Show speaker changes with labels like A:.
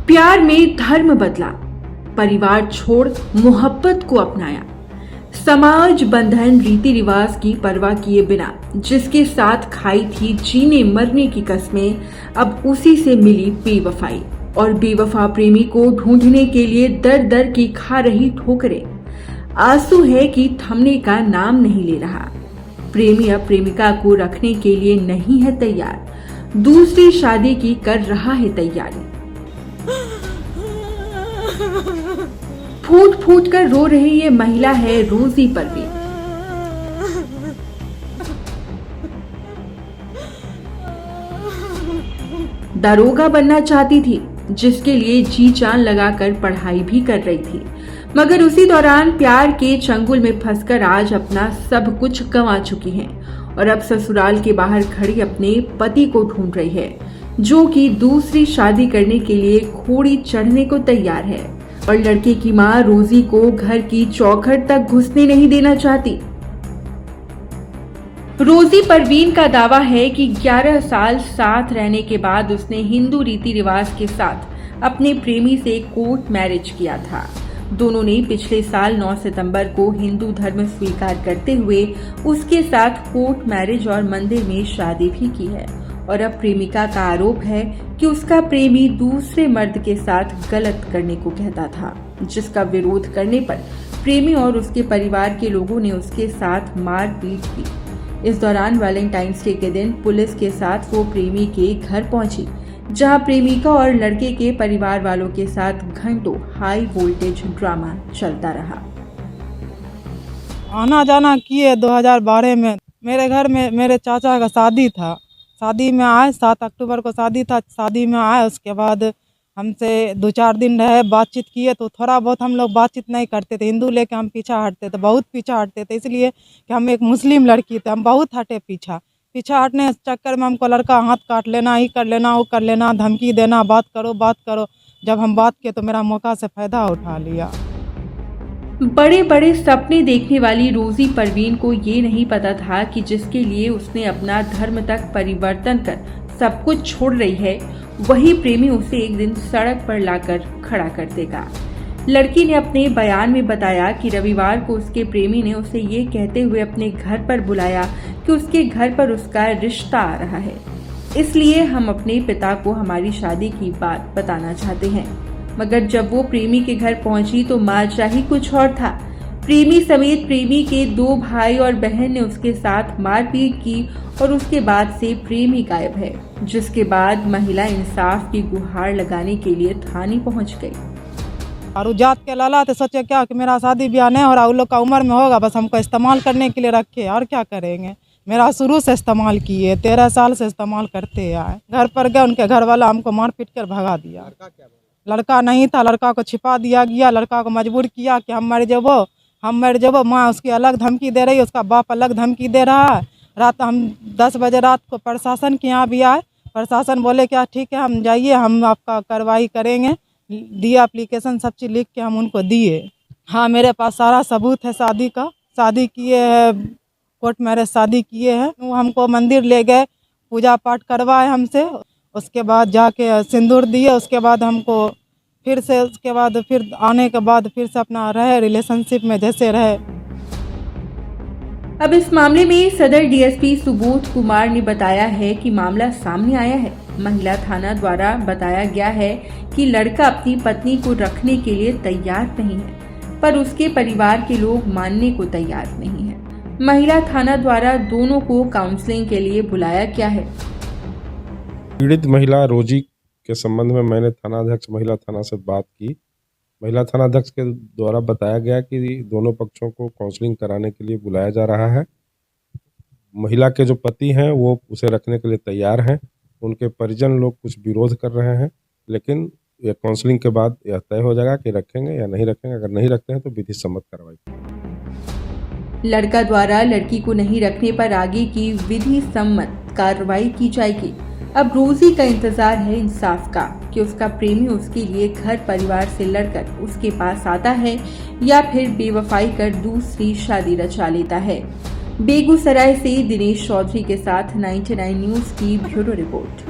A: प्यार में धर्म बदला, परिवार छोड़ मोहब्बत को अपनाया। समाज बंधन रीति रिवाज की परवाह किए बिना जिसके साथ खाई थी जीने मरने की कस्में, अब उसी से मिली बेवफाई। और बेवफा प्रेमी को ढूंढने के लिए दर दर की खा रही ठोकरें। आंसू है कि थमने का नाम नहीं ले रहा। प्रेमी अब प्रेमिका को रखने के लिए नहीं है तैयार, दूसरी शादी की कर रहा है तैयारी। फूट फूट कर रो रही ये महिला है रोजी परवीन। दरोगा बनना चाहती थी, जिसके लिए जी जान लगाकर पढ़ाई भी कर रही थी, मगर उसी दौरान प्यार के चंगुल में फंसकर आज अपना सब कुछ गंवा चुकी है और अब ससुराल के बाहर खड़ी अपने पति को ढूंढ रही है, जो कि दूसरी शादी करने के लिए घोड़ी चढ़ने को तैयार है। और लड़के की मां रोजी को घर की चौखट तक घुसने नहीं देना चाहती। रोजी परवीन का दावा है कि 11 साल साथ रहने के बाद उसने हिंदू रीति रिवाज के साथ अपने प्रेमी से कोर्ट मैरिज किया था। दोनों ने पिछले साल 9 सितंबर को हिंदू धर्म स्वीकार करते हुए उसके साथ कोर्ट मैरिज और मंदिर में शादी भी की है। और अब प्रेमिका का आरोप है कि उसका प्रेमी दूसरे मर्द के साथ गलत करने को कहता था, जिसका विरोध करने पर प्रेमी और उसके परिवार के लोगों ने उसके साथ मारपीट की। इस दौरान वैलेंटाइंस डे के दिन पुलिस के साथ वो प्रेमी के घर पहुंची, जहां प्रेमिका और लड़के के परिवार वालों के साथ घंटों हाई वोल्टेज ड्रामा चलता रहा।
B: आना जाना किए 2012 में मेरे घर में मेरे चाचा का शादी था। शादी में आए, 7 अक्टूबर को शादी था। शादी में आए, उसके बाद हमसे 2-4 दिन रहे, बातचीत किए तो थोड़ा बहुत हम लोग बातचीत नहीं करते थे। हिंदू लेके हम पीछा हटते थे, बहुत पीछा हटते थे, इसलिए कि हम एक मुस्लिम लड़की थे, हम बहुत हटे पीछा हटने के चक्कर में हमको लड़का हाथ काट लेना, ही कर लेना, वो कर लेना, धमकी देना, बात करो। जब हम बात किए तो मेरा मौका से फ़ायदा उठा लिया।
A: बड़े बड़े सपने देखने वाली रोजी परवीन को ये नहीं पता था कि जिसके लिए उसने अपना धर्म तक परिवर्तन कर सब कुछ छोड़ रही है, वही प्रेमी उसे एक दिन सड़क पर लाकर खड़ा कर देगा। लड़की ने अपने बयान में बताया कि रविवार को उसके प्रेमी ने उसे ये कहते हुए अपने घर पर बुलाया कि उसके घर पर उसका रिश्ता आ रहा है, इसलिए हम अपने पिता को हमारी शादी की बात बताना चाहते हैं। मगर जब वो प्रेमी के घर पहुंची तो माजरा ही कुछ और था। प्रेमी समेत प्रेमी के 2 भाई और बहन ने उसके साथ मारपीट की और उसके बाद से प्रेमी गायब है, जिसके बाद महिला इंसाफ की गुहार लगाने के लिए थाने पहुंच गई।
B: और जात के लाला तो सोचे क्या कि मेरा शादी ब्याह नहीं हो रहा, उन लोग का उम्र में होगा, बस हमको इस्तेमाल करने के लिए रखे, और क्या करेंगे। मेरा शुरू से इस्तेमाल किए, 13 साल से इस्तेमाल करते आए। घर पर गए, उनके घर वाला हमको मार पीट कर भगा दिया। लड़का नहीं था, लड़का को छिपा दिया गया, लड़का को मजबूर किया कि हम मर जबो। माँ उसकी अलग धमकी दे रही है, उसका बाप अलग धमकी दे रहा है। रात हम 10 बजे रात को प्रशासन के यहाँ भी आए। प्रशासन बोले क्या ठीक है, हम जाइए, हम आपका कार्रवाई करेंगे। दिया एप्लीकेशन, सब चीज़ लिख के हम उनको दिए। हाँ, मेरे पास सारा सबूत है शादी का। शादी किए है, कोर्ट मैरिज शादी किए हैं। वो हमको मंदिर ले गए, पूजा पाठ करवाए हमसे, उसके बाद जाके सिंदूर दिए। उसके बाद हमको फिर आने के बाद फिर से अपना रहे रिलेशनशिप में जैसे रहे।
A: अब इस मामले में सदर डीएसपी सुबोध कुमार ने बताया है कि मामला सामने आया है। महिला थाना द्वारा बताया गया है कि लड़का अपनी पत्नी को रखने के लिए तैयार नहीं है, पर उसके परिवार के लोग मानने को तैयार नहीं है। महिला थाना द्वारा दोनों को काउंसलिंग के लिए बुलाया गया है।
C: पीड़ित महिला रोजी के संबंध में मैंने थानाध्यक्ष महिला थाना से बात की। महिला थानाध्यक्ष के द्वारा बताया गया कि दोनों पक्षों को काउंसलिंग कराने के लिए बुलाया जा रहा है। महिला के जो पति हैं वो उसे रखने के लिए तैयार हैं। उनके परिजन लोग कुछ विरोध कर रहे हैं, लेकिन यह काउंसलिंग के बाद यह तय हो जाएगा कि रखेंगे या नहीं रखेंगे। अगर नहीं रखते हैं तो विधि सम्मत कार्रवाई।
A: लड़का द्वारा लड़की को नहीं रखने पर आगे की विधि सम्मत कार्रवाई की जाएगी। अब रोजी का इंतजार है इंसाफ का कि उसका प्रेमी उसके लिए घर परिवार से लड़कर उसके पास आता है या फिर बेवफाई कर दूसरी शादी रचा लेता है। बेगूसराय से दिनेश चौधरी के साथ 99 न्यूज की ब्यूरो रिपोर्ट।